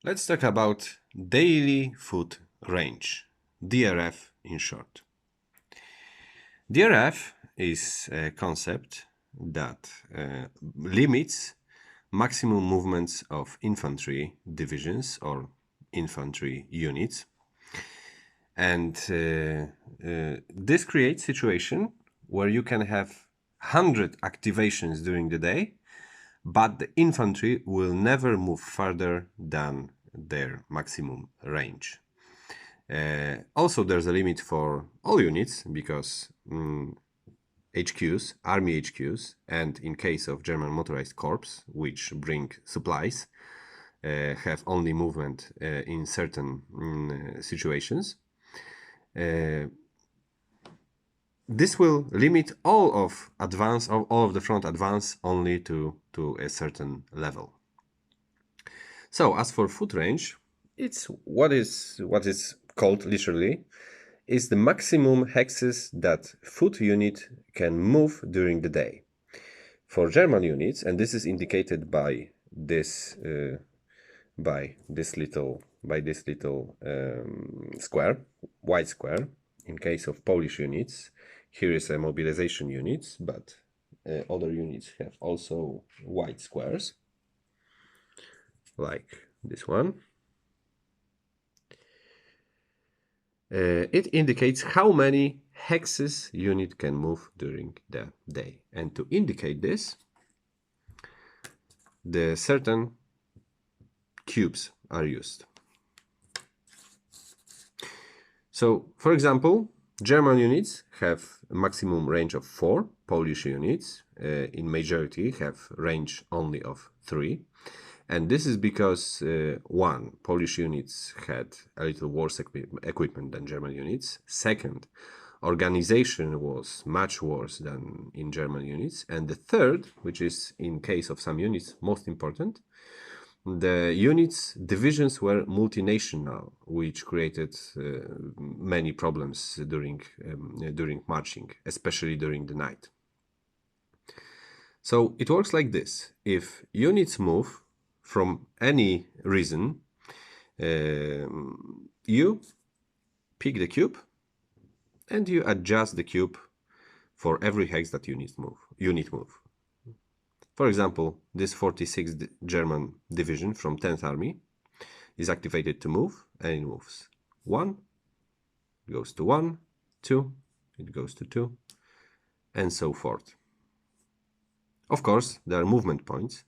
Let's talk about daily food range, DRF in short. DRF is a concept that limits maximum movements of infantry divisions or infantry units. And this creates situation where you can have 100 activations during the day, but the infantry will never move further than their maximum range. Also, there's a limit for all units because HQs, army HQs, and in case of German motorized corps, which bring supplies, have only movement in certain situations. This will limit all of the front advance only to a certain level. So as for foot range, it's what is called literally is the maximum hexes that foot unit can move during the day. For German units, and this is indicated by this little square, white square. In case of Polish units, here is a mobilization units, but other units have also white squares, like this one. It indicates how many hexes unit can move during the day. And to indicate this, the certain cubes are used. So, for example, German units have a maximum range of 4. Polish units, in majority, have range only of 3. And this is because, one, Polish units had a little worse equipment than German units. Second, organization was much worse than in German units. And the third, which is in case of some units most important, the units' divisions were multinational, which created many problems during marching, especially during the night. So it works like this. If units move from any reason, you pick the cube and you adjust the cube for every hex that unit move. For example, this 46th German division from 10th Army is activated to move, and it moves 1, goes to 1, 2, it goes to 2, and so forth. Of course, there are movement points,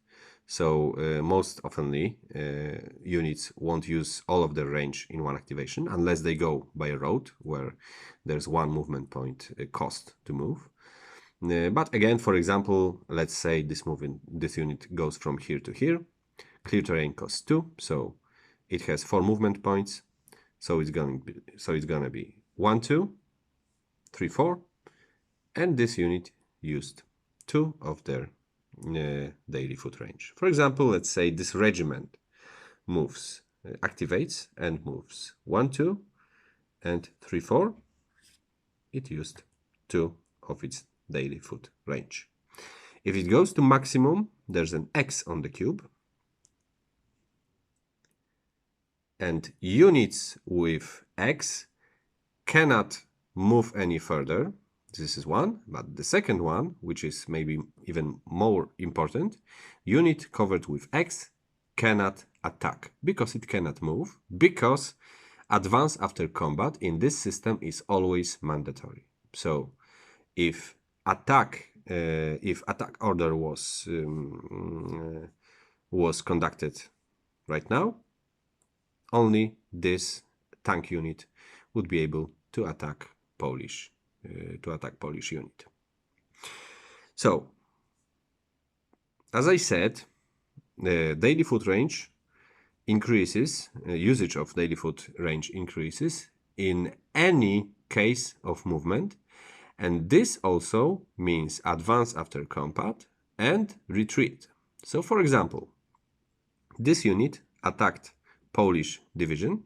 so most oftenly units won't use all of their range in one activation unless they go by a road where there's one movement point cost to move. But again, for example, let's say this unit goes from here to here. Clear terrain costs 2, so it has 4 movement points. So it's gonna be 1, 2, 3, 4, and this unit used 2 of their daily foot range. For example, let's say this regiment moves, activates and moves 1, 2, and 3, 4. It used 2 of its daily foot range. If it goes to maximum, there's an X on the cube. And units with X cannot move any further. This is one, but the second one, which is maybe even more important, unit covered with X cannot attack because it cannot move, because advance after combat in this system is always mandatory. So if attack order was conducted right now, only this tank unit would be able to attack Polish unit. So, as I said, the daily foot range increases, usage of daily foot range increases in any case of movement, and this also means advance after combat and retreat. So, for example, this unit attacked Polish division,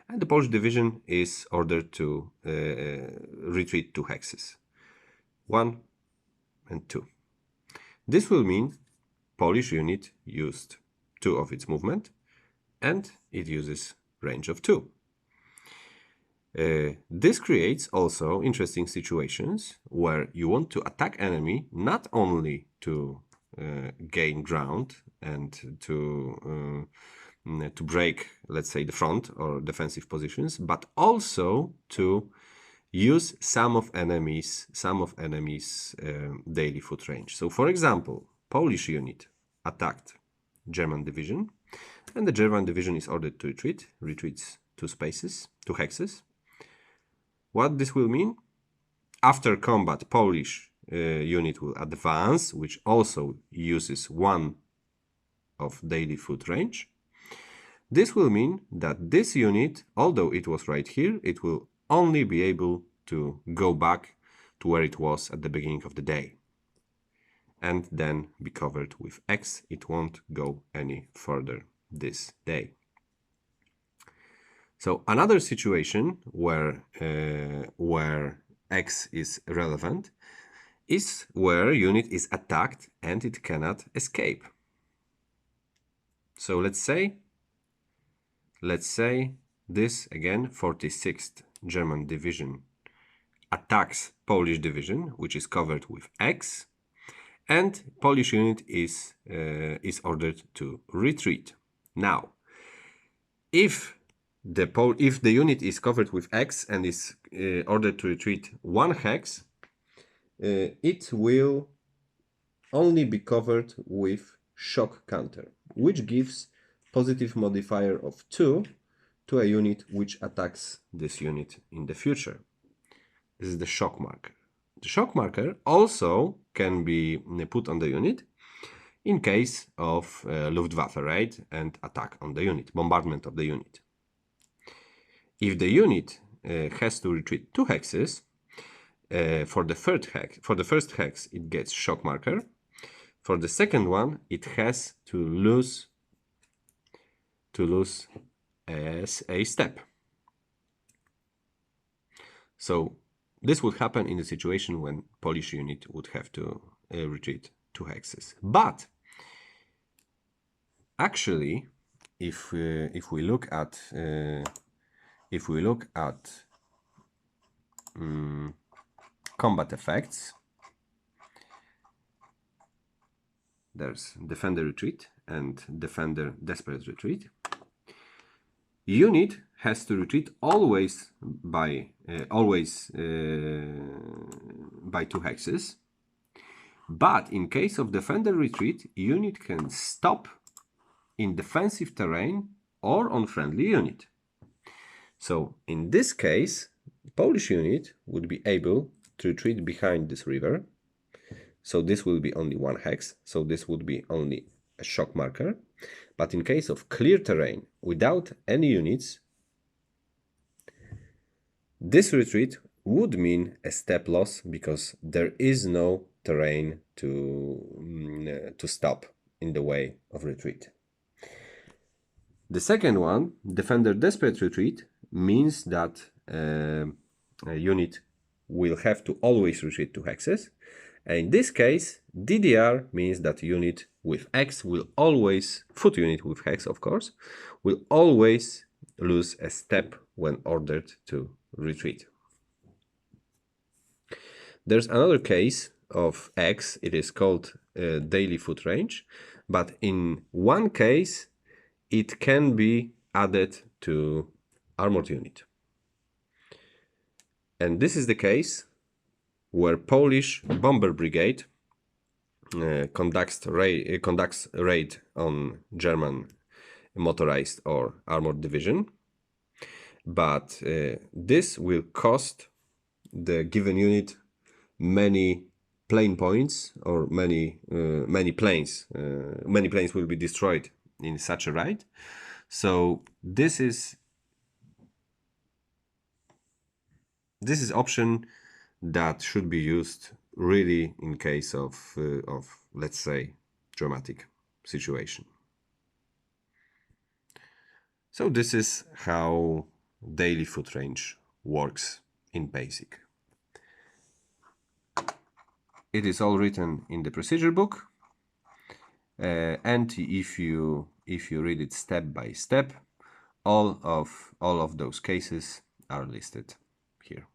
and the Polish division is ordered to retreat 2 hexes, 1 and 2. This will mean Polish unit used 2 of its movement, and it uses range of 2. This creates also interesting situations where you want to attack enemy not only to gain ground and to break, let's say, the front or defensive positions, but also to use some of enemies daily foot range. So, for example, Polish unit attacked German division, and the German division is ordered to retreats 2 spaces, 2 hexes. What this will mean? After combat, Polish unit will advance, which also uses 1 of daily foot range. This will mean that this unit, although it was right here, it will only be able to go back to where it was at the beginning of the day and then be covered with X. It won't go any further this day. So another situation where X is relevant is where unit is attacked and it cannot escape. So let's say this again, 46th German division attacks Polish division, which is covered with X, and Polish unit is ordered to retreat. Now, if the unit is covered with X and is ordered to retreat 1 hex, it will only be covered with shock counter, which gives positive modifier of 2 to a unit which attacks this unit in the future. This is the shock marker. The shock marker also can be put on the unit in case of Luftwaffe raid and attack on the unit, bombardment of the unit. If the unit has to retreat 2 hexes, for the first hex it gets shock marker. For the second one, it has to lose as a step. So this would happen in the situation when Polish unit would have to retreat 2 hexes. But actually, if we look at combat effects, there's defender retreat and defender desperate retreat. Unit has to retreat always by 2 hexes. But in case of defender retreat, unit can stop in defensive terrain or on friendly unit. So in this case, Polish unit would be able to retreat behind this river. So this will be only 1 hex. So this would be only a shock marker. But in case of clear terrain without any units, this retreat would mean a step loss because there is no terrain to stop in the way of retreat. The second one, defender desperate retreat, means that a unit will have to always retreat 2 hexes. And in this case, DDR means that unit with X will always, foot unit with Hex of course, will always lose a step when ordered to retreat. There's another case of X, it is called daily foot range, but in one case it can be added to armored unit. And this is the case where Polish bomber brigade conducts raid on German motorized or armored division, but this will cost the given unit many plane points or many planes. Many planes will be destroyed in such a raid. So this is option that should be used really in case of let's say dramatic situation. So this is how daily foot range works in BASIC. It is all written in the procedure book, and if you if you read it step by step, all of those cases are listed here.